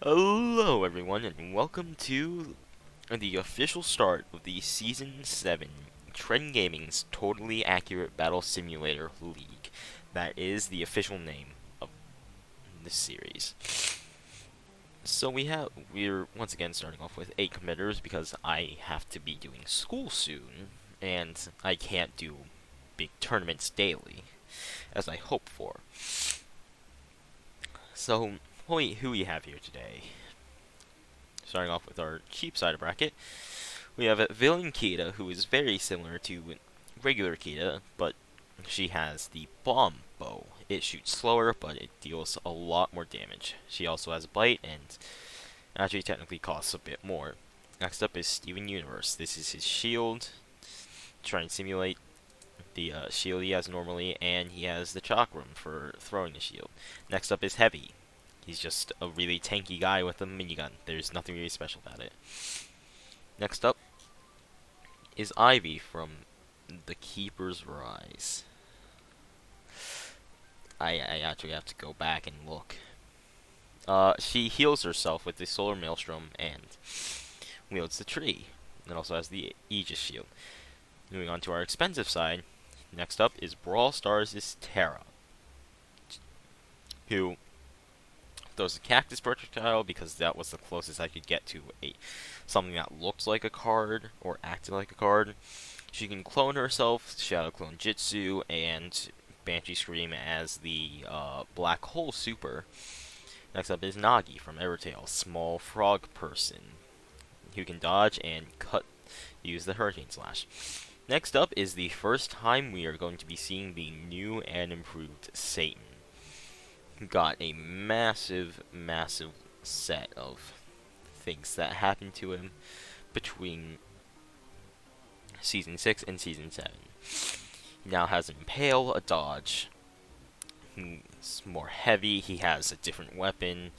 Hello everyone and welcome to the official start of the Season 7 Trend Gaming's Totally Accurate Battle Simulator League. That is the official name of this series. So we're once again starting off with 8 competitors because I have to be doing school soon and I can't do big tournaments daily as I hope for. So who we have here today? Starting off with our cheap side of bracket, we have Villain Kida, who is very similar to regular Kida, but she has the bomb bow. It shoots slower, but it deals a lot more damage. She also has bite, and actually technically costs a bit more. Next up is Steven Universe. This is his shield. Try and simulate the shield he has normally, and he has the chakram for throwing the shield. Next up is Heavy. He's just a really tanky guy with a minigun. There's nothing really special about it. Next up is Ivy from The Keeper's Rise. I actually have to go back and look. She heals herself with the Solar Maelstrom and wields the tree. And also has the Aegis Shield. Moving on to our expensive side, next up is Brawl Stars' Terra, who throws a cactus projectile because that was the closest I could get to something that looked like a card or acted like a card. She can clone herself, Shadow Clone Jitsu, and Banshee Scream as the Black Hole Super. Next up is Nagi from Evertail, small frog person who can dodge and use the Hurricane Slash. Next up is the first time we are going to be seeing the new and improved Satan. Got a massive set of things that happened to him between Season 6 and Season 7. He now has Impale, a dodge. He's more heavy, he has a different weapon,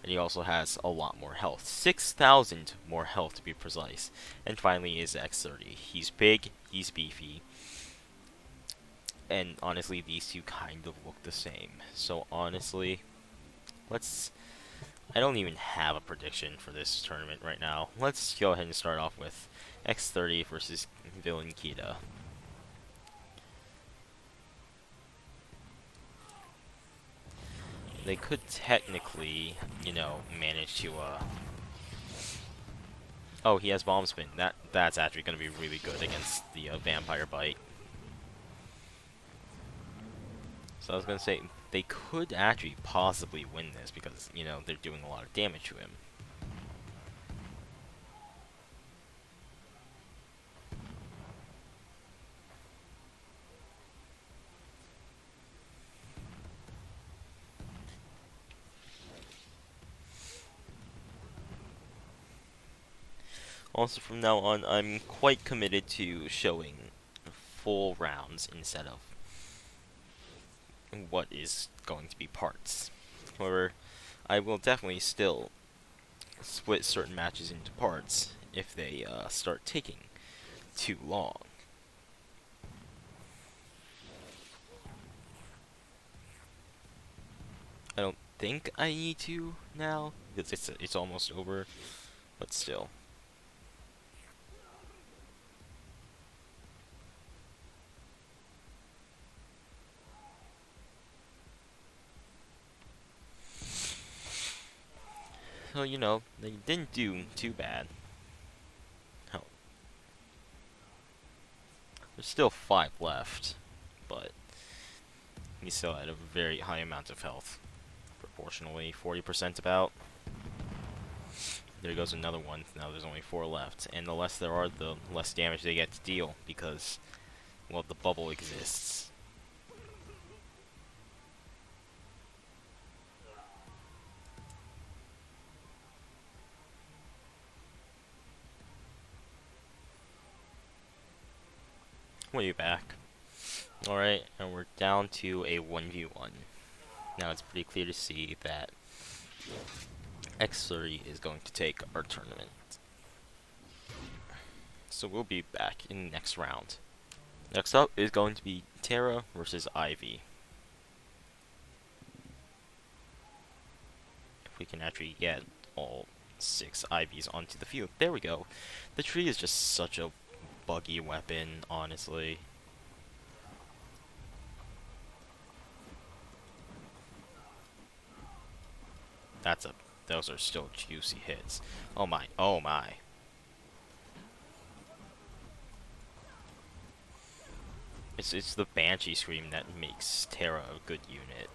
and he also has a lot more health. 6,000 more health to be precise. And finally is X30. He's big, he's beefy, and honestly these two kind of look the same. So honestly, I don't even have a prediction for this tournament right now. Let's go ahead and start off with X30 versus Villain Kida. They could technically, manage to, Oh, he has Bomb Spin. That's actually going to be really good against the Vampire Bite. So I was going to say, they could actually possibly win this because, they're doing a lot of damage to him. Also, from now on, I'm quite committed to showing full rounds instead of what is going to be parts. However, I will definitely still split certain matches into parts if they start taking too long. I don't think I need to now because it's almost over, but still. So they didn't do too bad. Hell, there's still 5 left, but he still had a very high amount of health, proportionally 40% about. There goes another one. Now there's only 4 left, and the less there are, the less damage they get to deal because, well, the bubble exists. Way back. Alright, and we're down to a 1v1. Now it's pretty clear to see that X30 is going to take our tournament. So we'll be back in the next round. Next up is going to be Terra versus Ivy. If we can actually get all 6 Ivies onto the field. There we go. The tree is just such a buggy weapon, honestly. Those are still juicy hits. Oh my, oh my. It's the Banshee Scream that makes Terra a good unit.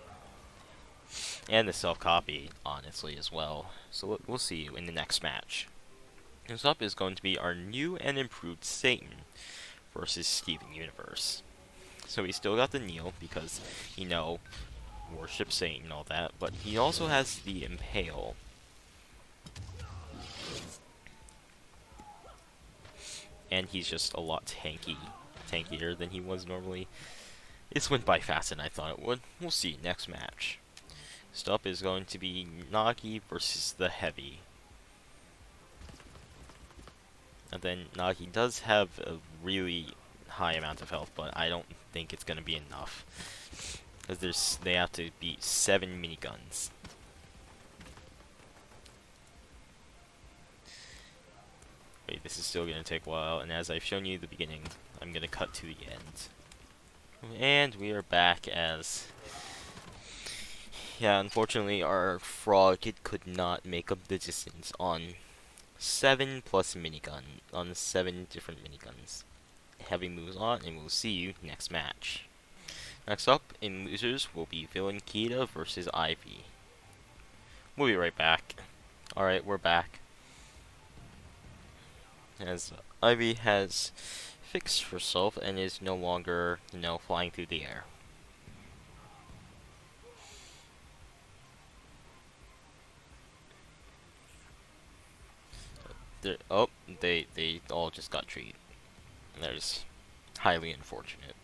And the self-copy, honestly, as well. So we'll see you in the next match. Next up is going to be our new and improved Satan versus Steven Universe. So he's still got the kneel because, you know, worship Satan and all that, but he also has the Impale. And he's just a lot tankier than he was normally. This went by faster than I thought it would. We'll see next match. Next up is going to be Nagi versus the Heavy. And then Nagi does have a really high amount of health, but I don't think it's going to be enough. Because they have to beat 7 miniguns. Wait, this is still going to take a while, and as I've shown you at the beginning, I'm going to cut to the end. And we are back as... Yeah, unfortunately our frog kid could not make up the distance on 7 plus minigun, on 7 different miniguns. Heavy moves on, and we'll see you next match. Next up, in losers, will be Villain Kida versus Ivy. We'll be right back. Alright, we're back. As Ivy has fixed herself and is no longer, flying through the air. They all just got treated. That is highly unfortunate.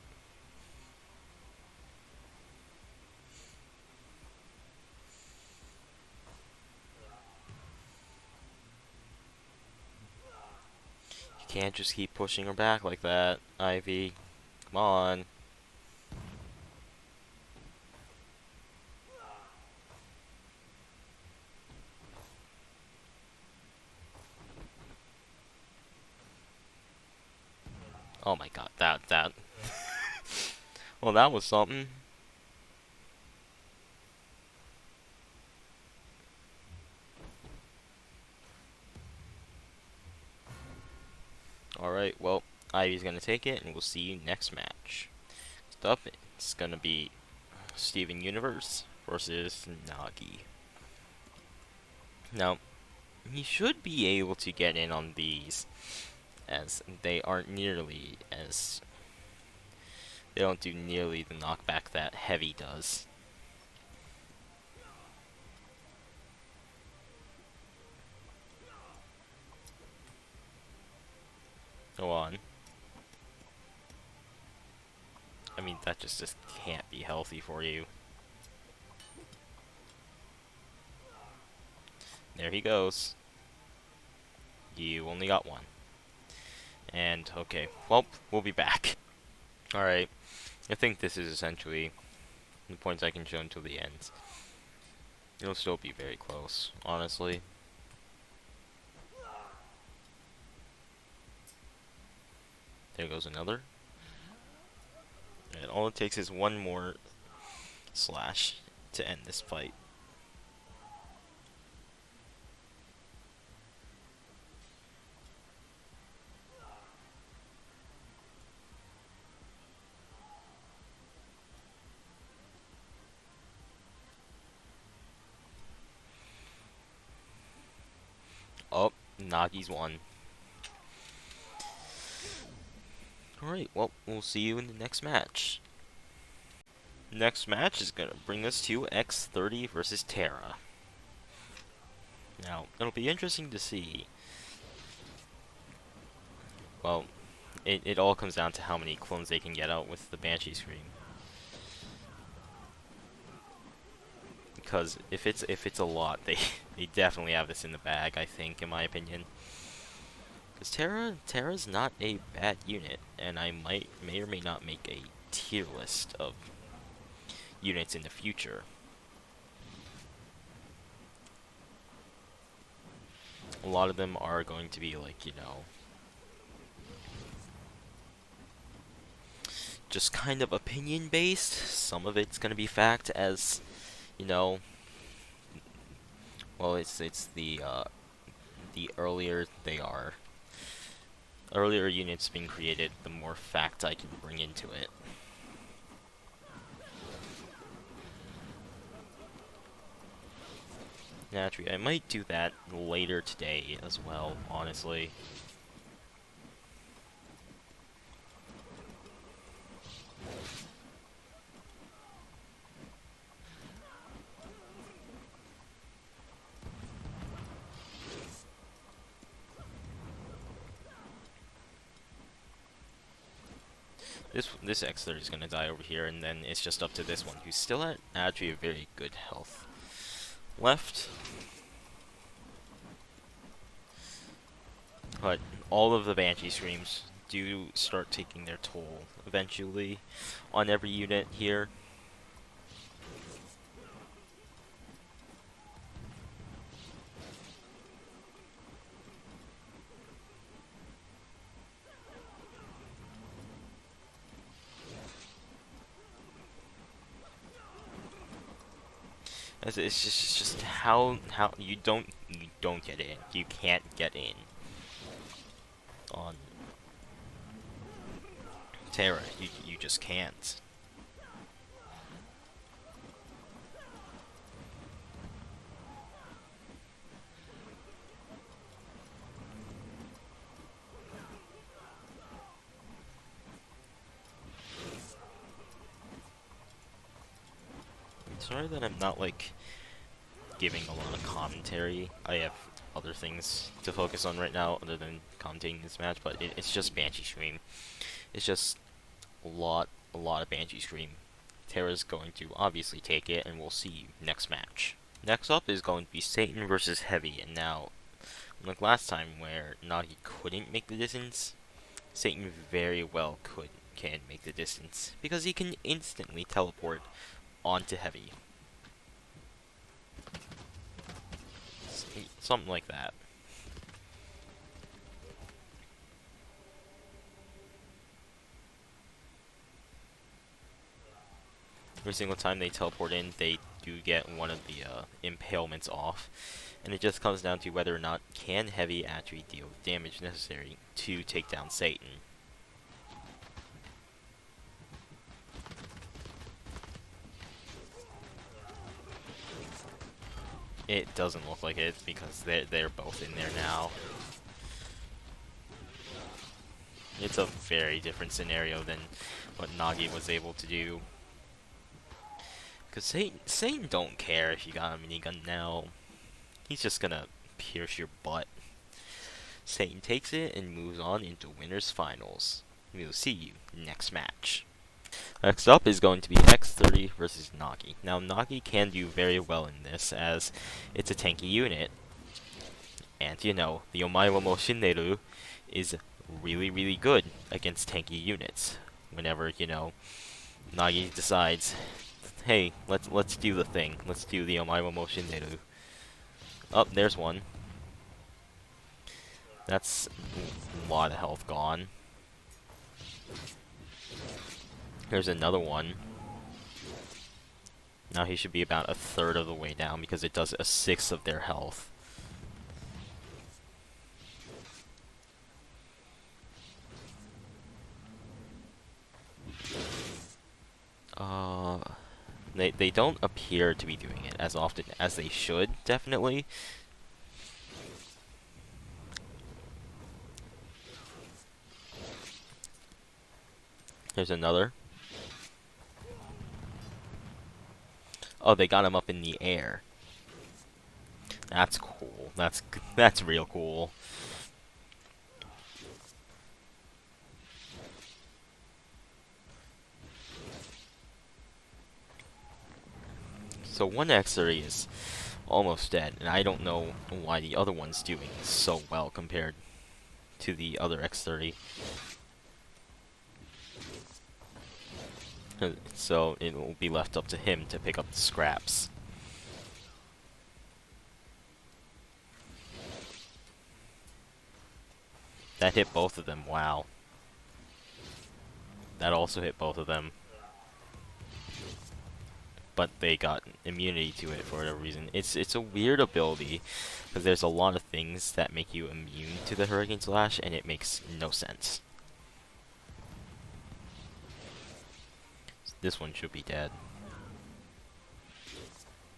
You can't just keep pushing her back like that, Ivy. Come on. Oh my god, that. Well, that was something. Alright, well, Ivy's gonna take it, and we'll see you next match. Next up, it's gonna be Steven Universe versus Nagi. Now, he should be able to get in on these, as they aren't nearly as... They don't do nearly the knockback that Heavy does. Go on. I mean, that just can't be healthy for you. There he goes. You only got one. And, okay, well, we'll be back. Alright, I think this is essentially the points I can show until the end. It'll still be very close, honestly. There goes another. And all it takes is one more slash to end this fight. Oh, Nagi's won. Alright, well, we'll see you in the next match. Next match is going to bring us to X30 versus Terra. Now, it'll be interesting to see. Well, it all comes down to how many clones they can get out with the Banshee Scream. Because if it's a lot, they definitely have this in the bag, I think, in my opinion. Because Terra's not a bad unit, and I may or may not make a tier list of units in the future. lot of them are going to be like, just kind of opinion based. Some of it's going to be fact, as you know. Well, it's the earlier units being created, the more fact I can bring into it. Naturally, I might do that later today as well, honestly. This X30 is gonna die over here, and then it's just up to this one, who's still at actually a very good health left. But all of the Banshee Screams do start taking their toll eventually on every unit here. As it's just how you don't get in. You can't get in on Terra. You just can't. Sorry that I'm not like giving a lot of commentary. I have other things to focus on right now other than commentating this match, but it's just Banshee Scream. It's just a lot of Banshee Scream. Terra's going to obviously take it, and we'll see next match. Next up is going to be Satan versus Heavy, and now, like last time where Nagi couldn't make the distance, Satan very well can make the distance, because he can instantly teleport onto Heavy. Something like that. Every single time they teleport in, they do get one of the impalements off, and it just comes down to whether or not can Heavy actually deal the damage necessary to take down Satan. It doesn't look like it because they're both in there now. It's a very different scenario than what Nagi was able to do. Because Satan don't care if you got a minigun now. He's just gonna pierce your butt. Satan takes it and moves on into winners finals. We'll see you next match. Next up is going to be X30 versus Nagi. Now Nagi can do very well in this as it's a tanky unit. And you know, the Omae wa mo Shinderu is really good against tanky units. Whenever, Nagi decides, hey, let's do the thing. Let's do the Omae wa mo Shinderu. Oh, there's one. That's a lot of health gone. There's another one. Now he should be about a third of the way down because it does a sixth of their health. They don't appear to be doing it as often as they should, definitely. There's another. Oh, they got him up in the air. That's cool. That's real cool. So one X30 is almost dead, and I don't know why the other one's doing so well compared to the other X30. So it will be left up to him to pick up the scraps. That hit both of them. Wow. That also hit both of them. But they got immunity to it for whatever reason. It's a weird ability, because there's a lot of things that make you immune to the Hurricane Slash, and it makes no sense. This one should be dead.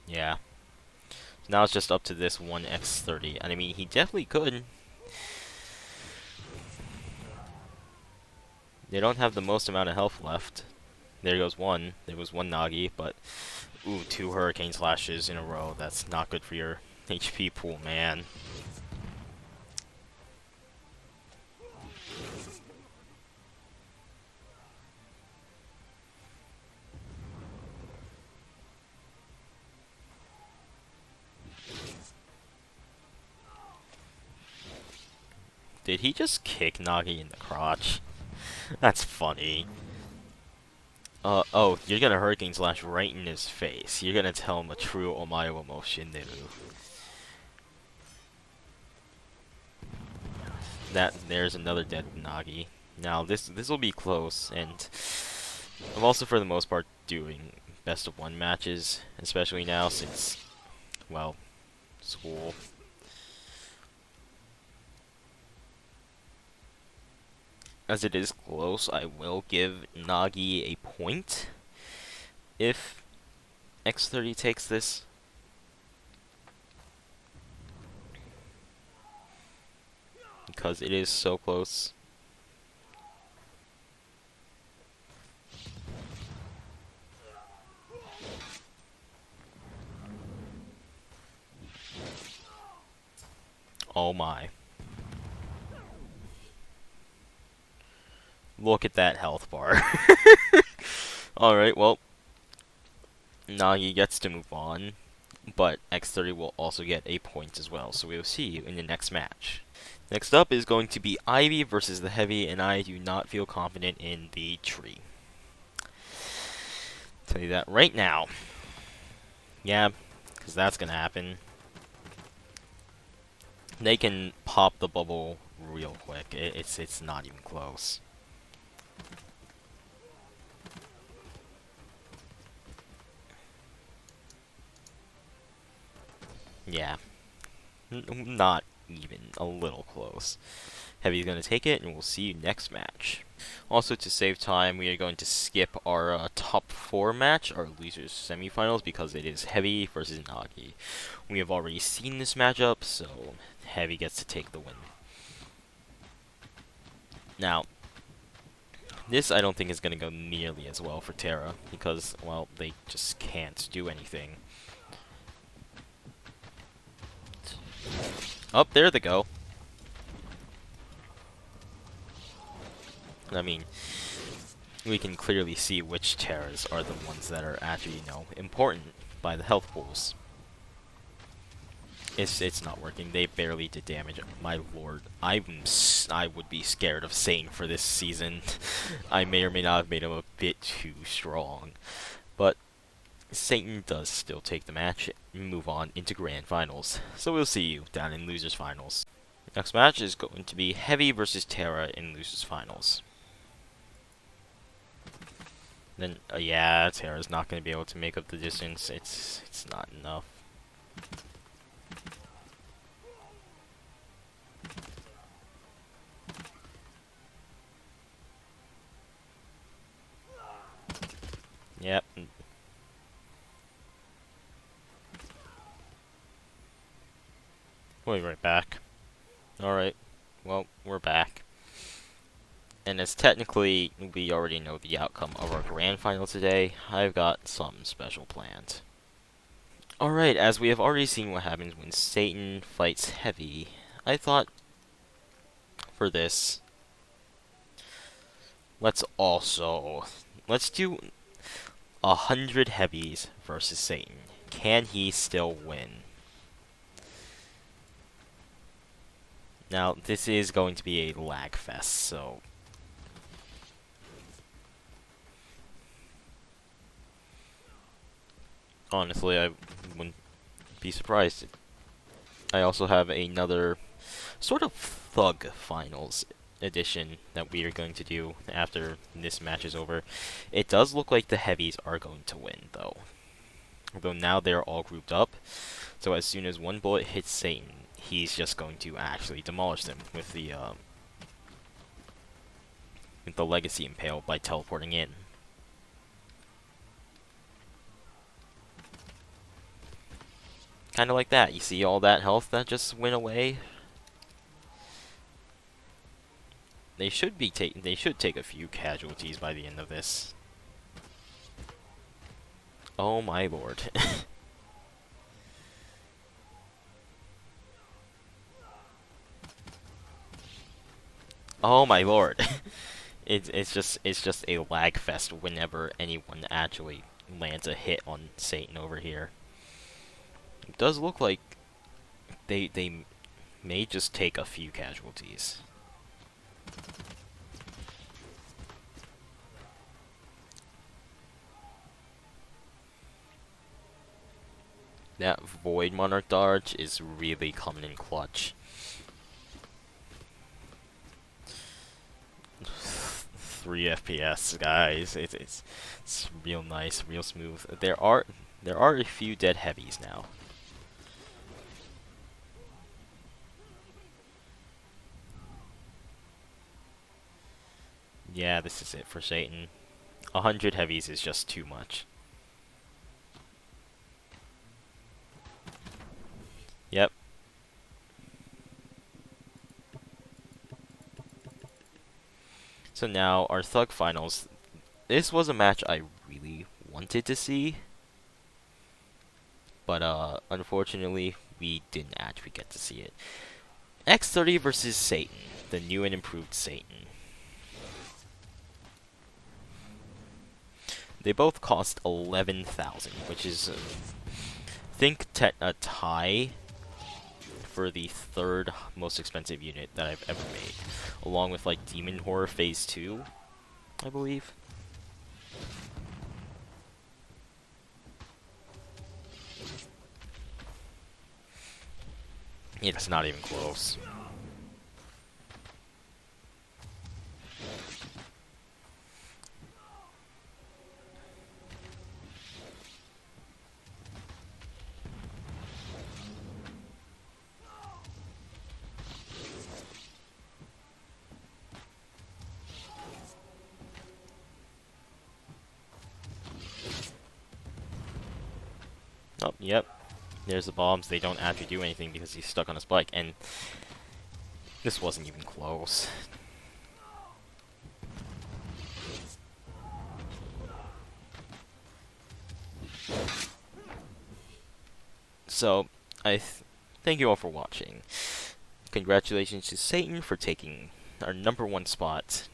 Yeah. Now it's just up to this one X30. And I mean, he definitely could. They don't have the most amount of health left. There goes one. There was one Nagi, but ooh, 2 Hurricane Slashes in a row. That's not good for your HP pool, man. Did he just kick Nagi in the crotch? That's funny. Oh, you're gonna Hurricane Slash right in his face. You're gonna tell him a true Omayo emotion, there's another dead Nagi. Now this will be close, and I'm also for the most part doing best of 1 matches, especially now since, well, school. As it is close, I will give Nagi a point if X30 takes this. Because it is so close. Oh my. Look at that health bar. Alright, well, Nagi gets to move on, but X30 will also get a point as well, so we will see you in the next match. Next up is going to be Ivy versus the Heavy, and I do not feel confident in the tree. Tell you that right now. Yeah, because that's going to happen. They can pop the bubble real quick. It's not even close. Yeah. Not even a little close. Heavy's going to take it, and we'll see you next match. Also, to save time, we are going to skip our top 4 match, our losers semifinals, because it is Heavy versus Nagi. We have already seen this matchup, so Heavy gets to take the win. Now, this I don't think is going to go nearly as well for Terra, because, well, they just can't do anything. Oh, there they go. I mean, we can clearly see which Terras are the ones that are actually, important by the health pools. It's not working. They barely did damage. My lord, I would be scared of Satan for this season. I may or may not have made him a bit too strong, but Satan does still take the match and move on into grand finals. So we'll see you down in losers finals. Next match is going to be Heavy versus Terra in losers finals. Then yeah, Terra's not going to be able to make up the distance. It's not enough. Yep. We'll be right back. Alright, well, we're back. And as technically we already know the outcome of our grand final today, I've got something special planned. Alright, as we have already seen what happens when Satan fights Heavy, I thought for this, let's do 100 Heavies versus Satan. Can he still win? Now, this is going to be a lag fest, so honestly, I wouldn't be surprised. I also have another sort of thug finals edition that we are going to do after this match is over. It does look like the Heavies are going to win, though. Although now they're all grouped up, so as soon as one bullet hits Satan, he's just going to actually demolish them with the Legacy Impale by teleporting in. Kind of like that. You see all that health that just went away? They should take a few casualties by the end of this. Oh my lord. Oh my lord. It's just a lag fest whenever anyone actually lands a hit on Satan over here. It does look like they may just take a few casualties. That Void Monarch dodge is really coming in clutch. 3 FPS, guys. It's real nice, real smooth. There are a few dead Heavies now. Yeah, this is it for Satan. 100 Heavies is just too much. Yep. So now, our Thug Finals. This was a match I really wanted to see. But, unfortunately, we didn't actually get to see it. X30 versus Satan. The new and improved Satan. They both cost 11,000, which is, I think, a tie for the third most expensive unit that I've ever made, along with like Demon Horror Phase 2, I believe. It's not even close. Oh, yep. There's the bombs. They don't actually do anything because he's stuck on a spike, and this wasn't even close. So, thank you all for watching. Congratulations to Satan for taking our #1 spot,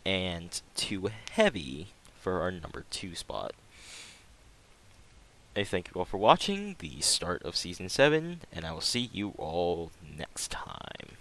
and to Heavy for our #2 spot. I thank you all for watching the start of Season 7, and I will see you all next time.